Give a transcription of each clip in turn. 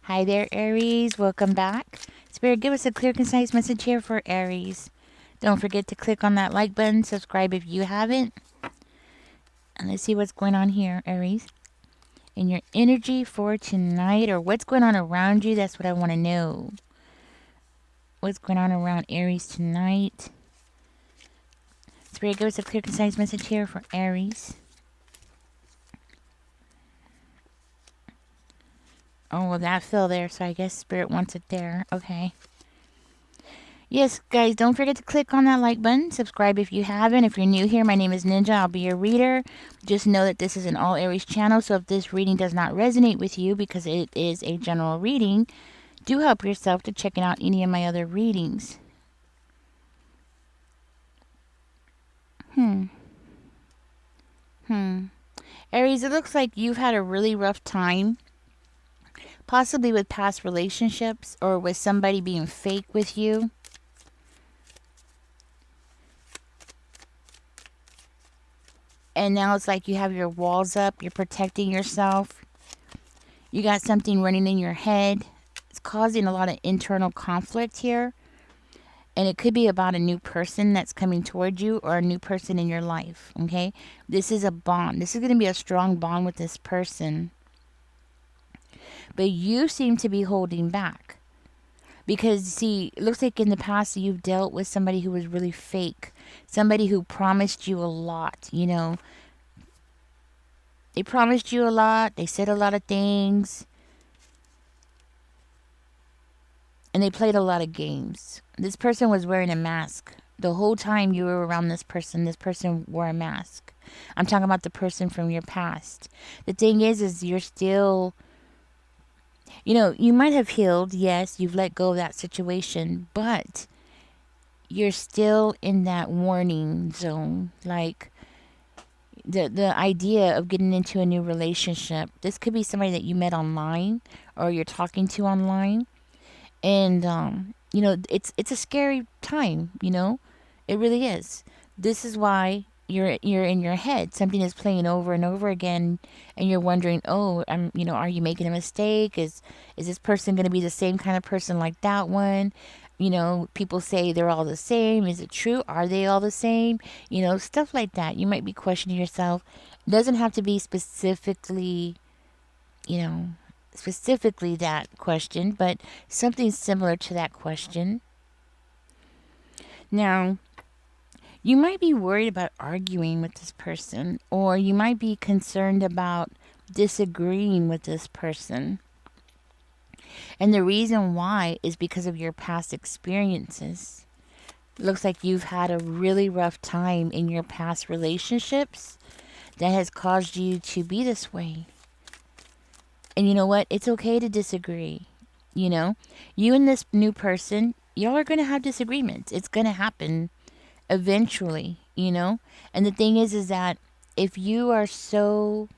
Hi there, Aries. Welcome back. Spirit, give us a clear, concise message here for Aries. Don't forget to click on that like button, subscribe if you haven't. And let's see what's going on here, Aries. In your energy for tonight, or what's going on around you, that's what I want to know. What's going on around Aries tonight? Spirit, give us a clear, concise message here for Aries. Oh, well, that fell there, so I guess Spirit wants it there. Okay. Yes, guys, don't forget to click on that like button. Subscribe if you haven't. If you're new here, my name is Ninja. I'll be your reader. Just know that this is an all Aries channel, so if this reading does not resonate with you because it is a general reading, do help yourself to checking out any of my other readings. Aries, it looks like you've had a really rough time, possibly with past relationships or with somebody being fake with you. And now it's like you have your walls up, you're protecting yourself. You got something running in your head. It's causing a lot of internal conflict here. And it could be about a new person that's coming toward you or a new person in your life, okay? This is a bond. This is going to be a strong bond with this person. But you seem to be holding back. Because, see, it looks like in the past you've dealt with somebody who was really fake. Somebody who promised you a lot, you know. They promised you a lot. They said a lot of things. And they played a lot of games. This person was wearing a mask. The whole time you were around this person wore a mask. I'm talking about the person from your past. The thing is you're still, you know, you might have healed. Yes, you've let go of that situation. But you're still in that warning zone. Like, the idea of getting into a new relationship. This could be somebody that you met online or you're talking to online. And you know, it's a scary time, you know. It really is. This is why you're in your head. Something is playing over and over again and you're wondering, "Oh, you know, are you making a mistake? Is this person going to be the same kind of person like that one?" You know, people say they're all the same. Is it true? Are they all the same? You know, stuff like that. You might be questioning yourself. It doesn't have to be specifically, you know, specifically that question, but something similar to that question. Now, you might be worried about arguing with this person, or you might be concerned about disagreeing with this person. And the reason why is because of your past experiences. Looks like you've had a really rough time in your past relationships that has caused you to be this way. And you know what? It's okay to disagree. You know, you and this new person, y'all are going to have disagreements. It's going to happen eventually, you know? And the thing is that if you are so,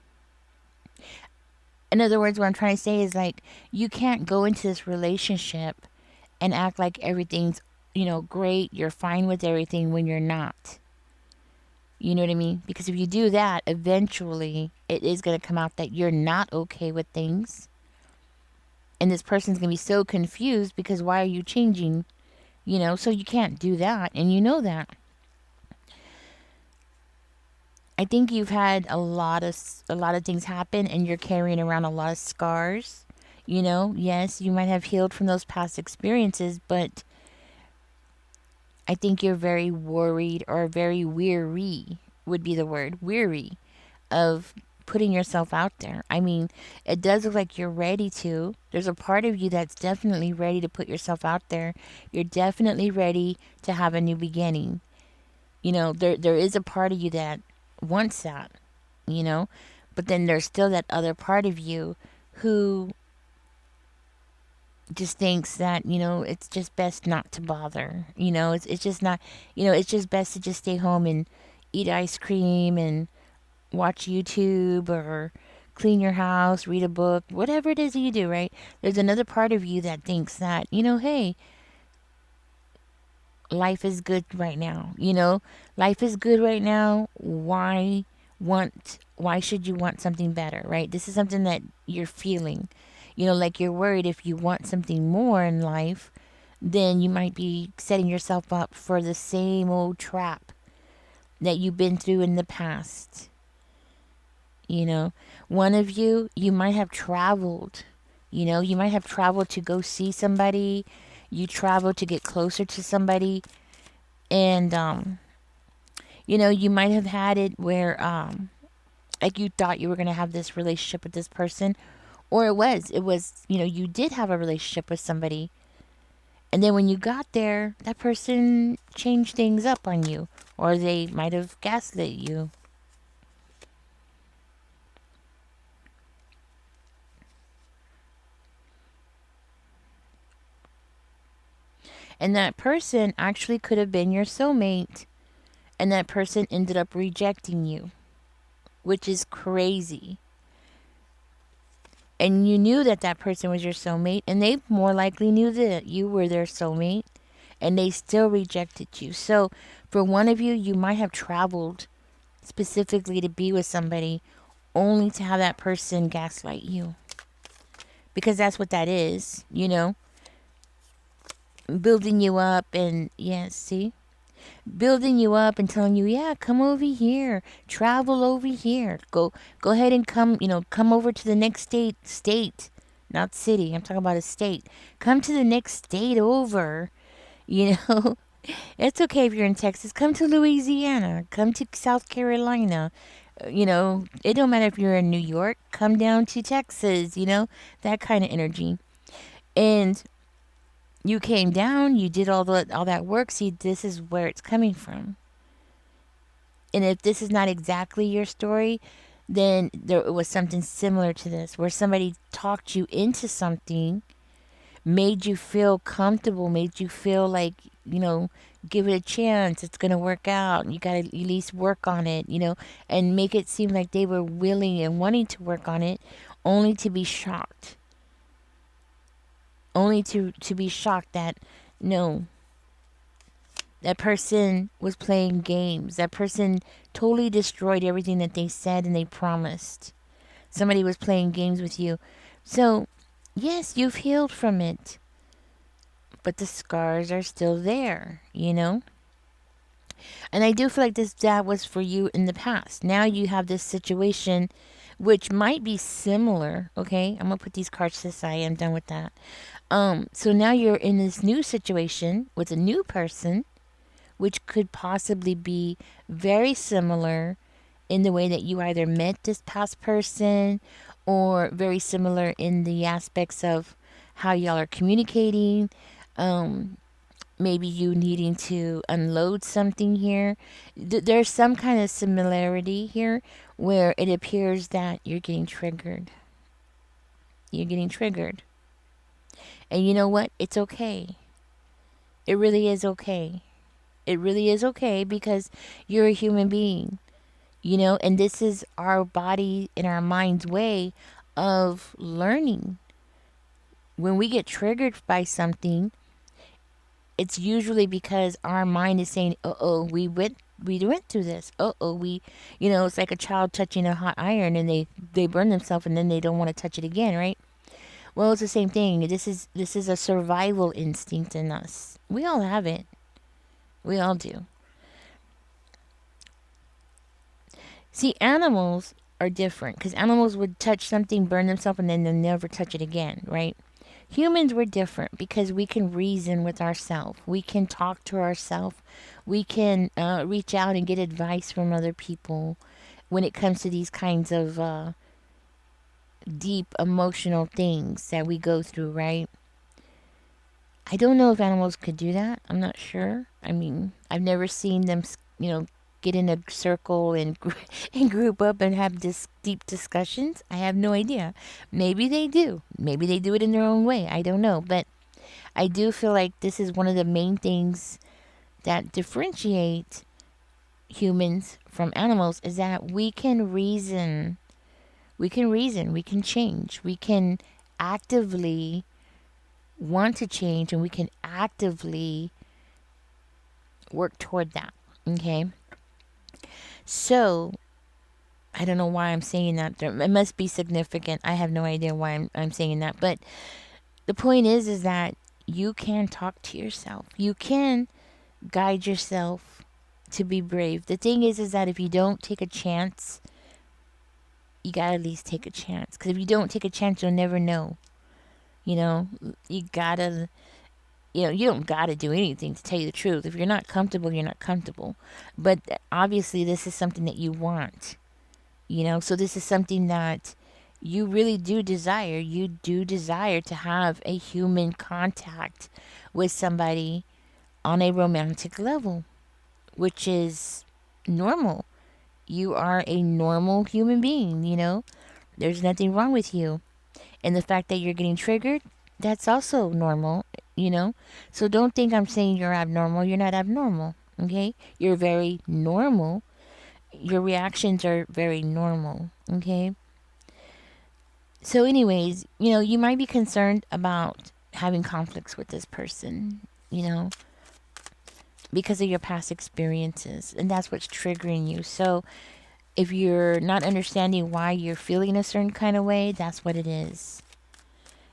in other words, what I'm trying to say is like, you can't go into this relationship and act like everything's, you know, great, you're fine with everything when you're not. You know what I mean? Because if you do that, eventually it is going to come out that you're not okay with things. And this person's going to be so confused because why are you changing? You know, so you can't do that. And you know that. I think you've had a lot of things happen and you're carrying around a lot of scars. You know, yes, you might have healed from those past experiences, but I think you're very worried or very weary would be the word, weary of putting yourself out there. I mean, it does look like you're ready to. There's a part of you that's definitely ready to put yourself out there. You're definitely ready to have a new beginning. You know, there is a part of you that wants that, you know, but then there's still that other part of you who just thinks that, you know, it's just best not to bother. You know, it's just not, you know, it's just best to just stay home and eat ice cream and watch YouTube or clean your house, read a book, whatever it is that you do, right? There's another part of you that thinks that, you know, hey, life is good right now. You know, life is good right now. Why should you want something better, right? This is something that you're feeling. Like you're worried if you want something more in life, then you might be setting yourself up for the same old trap that you've been through in the past. You know, one of you might have traveled. You might have traveled to go see somebody. You traveled to get closer to somebody. And, you might have had it where, like you thought you were going to have this relationship with this person. Or it was, you did have a relationship with somebody. And then when you got there, that person changed things up on you. Or they might have gaslit you. And that person actually could have been your soulmate. And that person ended up rejecting you, which is crazy. And you knew that that person was your soulmate, and they more likely knew that you were their soulmate, and they still rejected you. So, for one of you, you might have traveled specifically to be with somebody only to have that person gaslight you. Because that's what that is, building you up and, yeah, see? Building you up and telling you, yeah, come over here, travel over here, go ahead and come over to the next state, not city. I'm talking about a state. Come to the next state over. You know, it's okay if you're in Texas. Come to Louisiana. Come to South Carolina. It don't matter if you're in New York. Come down to Texas. That kind of energy. And you came down, you did all that work. See, this is where it's coming from. And if this is not exactly your story, then there was something similar to this, where somebody talked you into something, made you feel comfortable, made you feel like, give it a chance, it's going to work out. You got to at least work on it, and make it seem like they were willing and wanting to work on it, only to be shocked. Only to be shocked that, no, that person was playing games. That person totally destroyed everything that they said and they promised. Somebody was playing games with you. So, yes, you've healed from it, but the scars are still there. And I do feel like that was for you in the past. Now you have this situation which might be similar. Okay, I'm gonna put these cards to the side. I'm done with that. So now you're in this new situation with a new person, which could possibly be very similar in the way that you either met this past person, or very similar in the aspects of how y'all are communicating. Um, Maybe you needing to unload something here. There's some kind of similarity here where it appears that you're getting triggered. You're getting triggered. And you know what? It's okay. It really is okay. It really is okay, because you're a human being, and this is our body and our mind's way of learning. When we get triggered by something, it's usually because our mind is saying, "Uh-oh, we went through this. Uh-oh, it's like a child touching a hot iron, and they burn themselves, and then they don't want to touch it again, right? Well, it's the same thing. This is a survival instinct in us. We all have it. We all do. See, animals are different, because animals would touch something, burn themselves, and then they'll never touch it again, right? Humans were different because we can reason with ourselves. We can talk to ourselves. We can reach out and get advice from other people when it comes to these kinds of deep emotional things that we go through, right? I don't know if animals could do that. I'm not sure. I mean, I've never seen them, get in a circle and and group up and have this deep discussions. I have no idea. Maybe they do. Maybe they do it in their own way. I don't know, but I do feel like this is one of the main things that differentiate humans from animals, is that we can reason. We can reason. We can change. We can actively want to change, and we can actively work toward that. Okay. So I don't know why I'm saying that. It must be significant. I have no idea why I'm saying that. But the point is that you can talk to yourself. You can guide yourself to be brave. The thing is that if you don't take a chance, you gotta at least take a chance. Because if you don't take a chance, you'll never know. You know, you gotta, you don't gotta do anything to tell you the truth. If you're not comfortable, you're not comfortable. But obviously, this is something that you want. So this is something that you really do desire. You do desire to have a human contact with somebody on a romantic level, which is normal. You are a normal human being. There's nothing wrong with you. And the fact that you're getting triggered, that's also normal. So don't think I'm saying you're abnormal. You're not abnormal, okay? You're very normal. Your reactions are very normal, okay? So, anyways, you might be concerned about having conflicts with this person, you know, because of your past experiences, and that's what's triggering you. So, if you're not understanding why you're feeling a certain kind of way, that's what it is.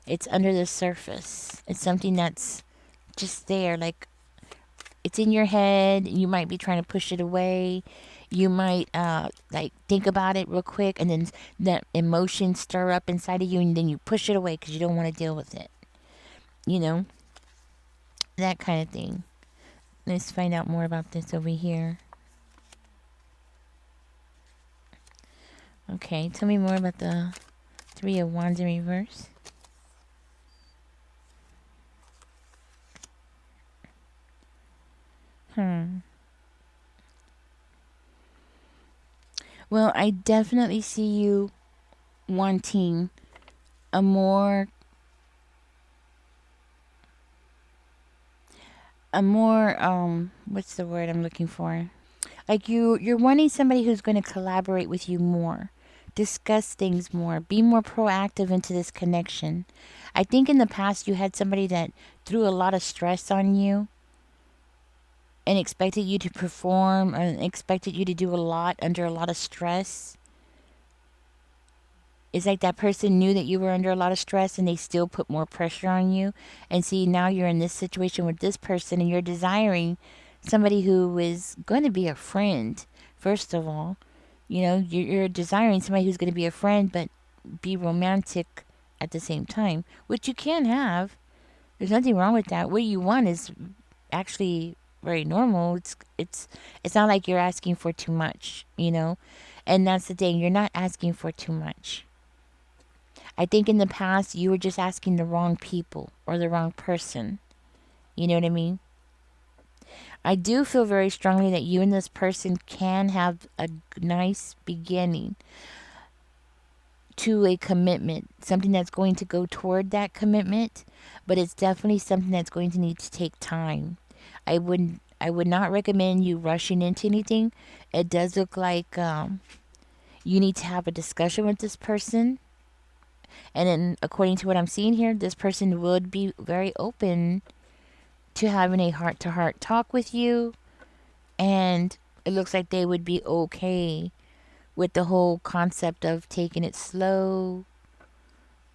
It's under the surface. It's something that's just there, like it's in your head. You might be trying to push it away. You might like think about it real quick, and then that emotion stir up inside of you, and then you push it away because you don't want to deal with it. You know, that kind of thing. Let's find out more about this over here. Okay, tell me more about the Three of Wands in reverse. Well, I definitely see you wanting a more what's the word I'm looking for? Like you're wanting somebody who's going to collaborate with you more, discuss things more, be more proactive into this connection. I think in the past you had somebody that threw a lot of stress on you and expected you to perform and expected you to do a lot under a lot of stress. It's like that person knew that you were under a lot of stress and they still put more pressure on you. And see, now you're in this situation with this person and you're desiring somebody who is going to be a friend, first of all. You're desiring somebody who's going to be a friend but be romantic at the same time, which you can have. There's nothing wrong with that. What you want is actually very normal. It's not like you're asking for too much. And that's the thing. You're not asking for too much. I think in the past you were just asking the wrong people or the wrong person. You know what I mean? I do feel very strongly that you and this person can have a nice beginning to a commitment, something that's going to go toward that commitment, but it's definitely something that's going to need to take time. I would not recommend you rushing into anything. It does look like you need to have a discussion with this person. And then, according to what I'm seeing here, this person would be very open to having a heart to heart talk with you. And it looks like they would be okay with the whole concept of taking it slow,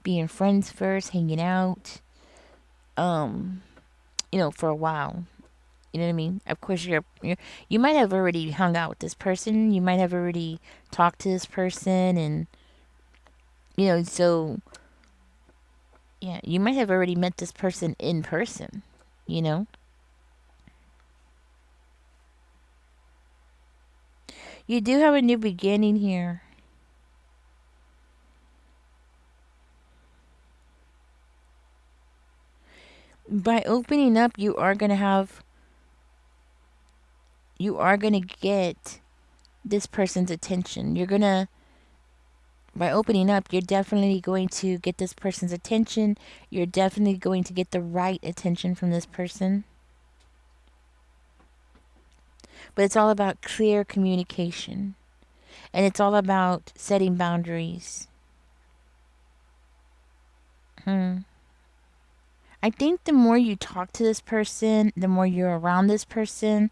being friends first, hanging out, um, for a while. You know what I mean? Of course, you might have already hung out with this person. You might have already talked to this person, and so yeah, you might have already met this person in person. You know, you do have a new beginning here. By opening up, you are gonna get this person's attention. By opening up, you're definitely going to get this person's attention. You're definitely going to get the right attention from this person. But it's all about clear communication. And it's all about setting boundaries. I think the more you talk to this person, the more you're around this person,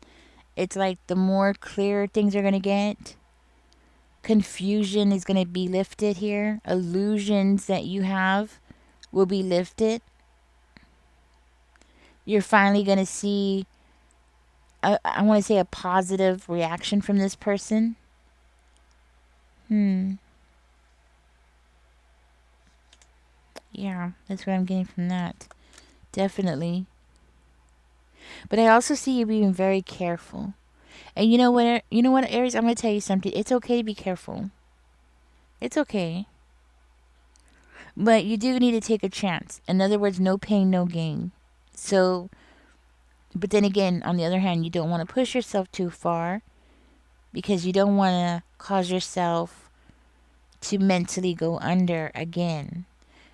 it's like the more clear things are going to get. Confusion is going to be lifted here. Illusions that you have will be lifted. You're finally going to see, I want to say, a positive reaction from this person. Yeah, that's what I'm getting from that. Definitely. But I also see you being very careful. And you know what? You know what, Aries? I'm gonna tell you something. It's okay to be careful. It's okay, but you do need to take a chance. In other words, no pain, no gain. So, but then again, on the other hand, you don't want to push yourself too far because you don't want to cause yourself to mentally go under again.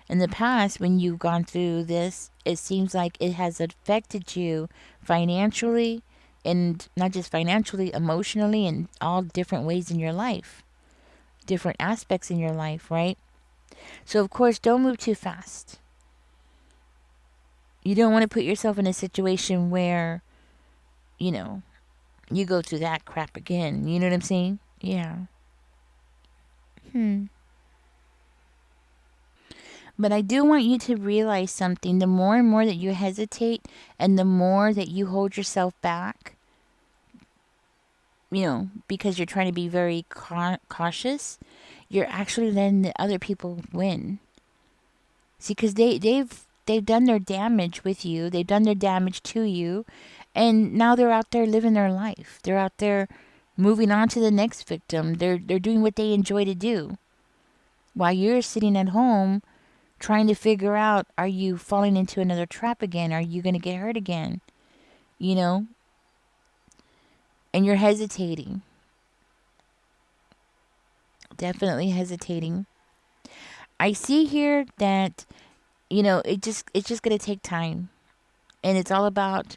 In the past, when you've gone through this, it seems like it has affected you financially, and not just financially, emotionally, and all different ways in your life, different aspects in your life, right? So, of course, don't move too fast. You don't want to put yourself in a situation where, you know, you go through that crap again. You know what I'm saying? Yeah. Hmm. But I do want you to realize something. The more and more that you hesitate and the more that you hold yourself back, because you're trying to be very cautious, you're actually letting the other people win. See, because they've done their damage with you, they've done their damage to you, and now they're out there living their life. They're out there moving on to the next victim. They're doing what they enjoy to do, while you're sitting at home trying to figure out: are you falling into another trap again? Are you going to get hurt again? You know, and you're hesitating, definitely hesitating. I see here that it's just going to take time, and it's all about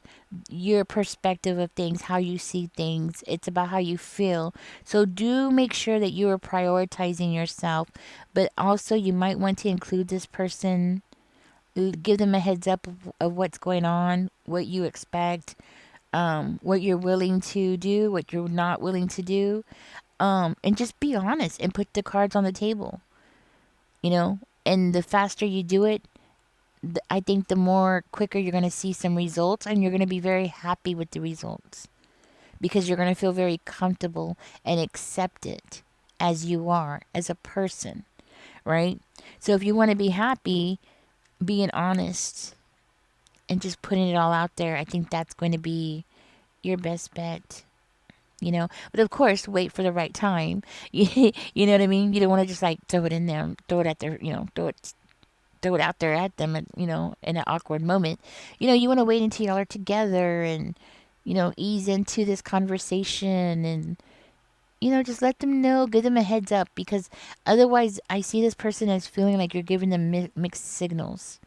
your perspective of things, how you see things. It's about how you feel. So do make sure that you are prioritizing yourself, but also you might want to include this person, give them a heads up of what's going on, what you expect, what you're willing to do, what you're not willing to do, and just be honest and put the cards on the table. You know, and the faster you do it, I think the more quicker you're going to see some results, and you're going to be very happy with the results because you're going to feel very comfortable and accepted as you are as a person, right? So if you want to be happy, being honest and just putting it all out there, I think that's going to be your best bet. But of course, wait for the right time. You know what I mean? You don't want to just like throw it in there, throw it at their, throw it out there at them, and in an awkward moment. You want to wait until y'all are together and ease into this conversation, and just let them know, give them a heads up, because otherwise I see this person as feeling like you're giving them mixed signals.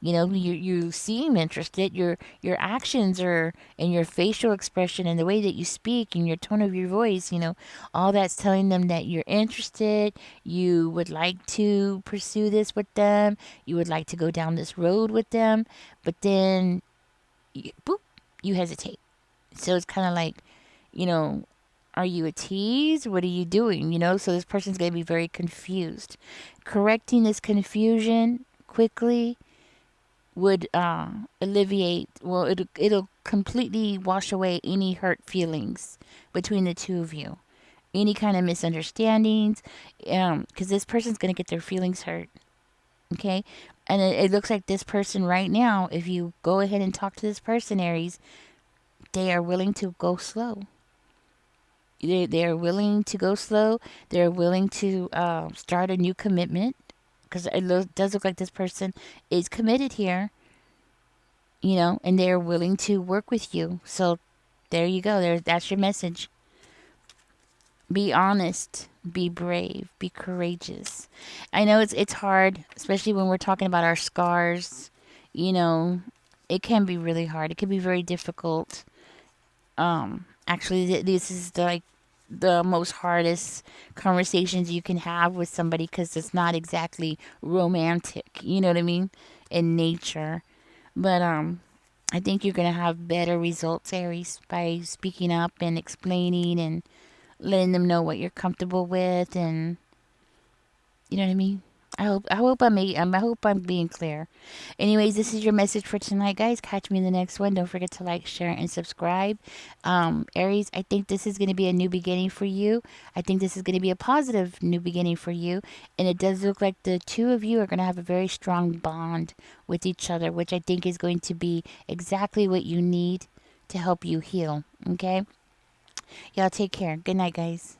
You seem interested. Your actions are, and your facial expression and the way that you speak and your tone of your voice, all that's telling them that you're interested. You would like to pursue this with them. You would like to go down this road with them. But then, boop, you hesitate. So it's kind of like, you know, are you a tease? What are you doing? So this person's going to be very confused. Correcting this confusion quickly would alleviate, well, it'll completely wash away any hurt feelings between the two of you, any kind of misunderstandings, because this person's going to get their feelings hurt. Okay. And it looks like this person right now, if you go ahead and talk to this person, Aries, they are willing to go slow. They are willing to go slow. They're willing to start a new commitment, because does look like this person is committed here, and they're willing to work with you. So there you go. That's your message. Be honest, be brave, be courageous. I know it's hard, especially when we're talking about our scars. You know, it can be really hard. It can be very difficult. Actually, this is like the most hardest conversations you can have with somebody, because it's not exactly romantic. You know what I mean? In nature, but I think you're gonna have better results, Aries, by speaking up and explaining and letting them know what you're comfortable with, and you know what I mean. I hope I'm being clear. Anyways, this is your message for tonight, guys. Catch me in the next one. Don't forget to like, share, and subscribe. Aries, I think this is going to be a new beginning for you. I think this is going to be a positive new beginning for you. And it does look like the two of you are going to have a very strong bond with each other, which I think is going to be exactly what you need to help you heal. Okay? Y'all take care. Good night, guys.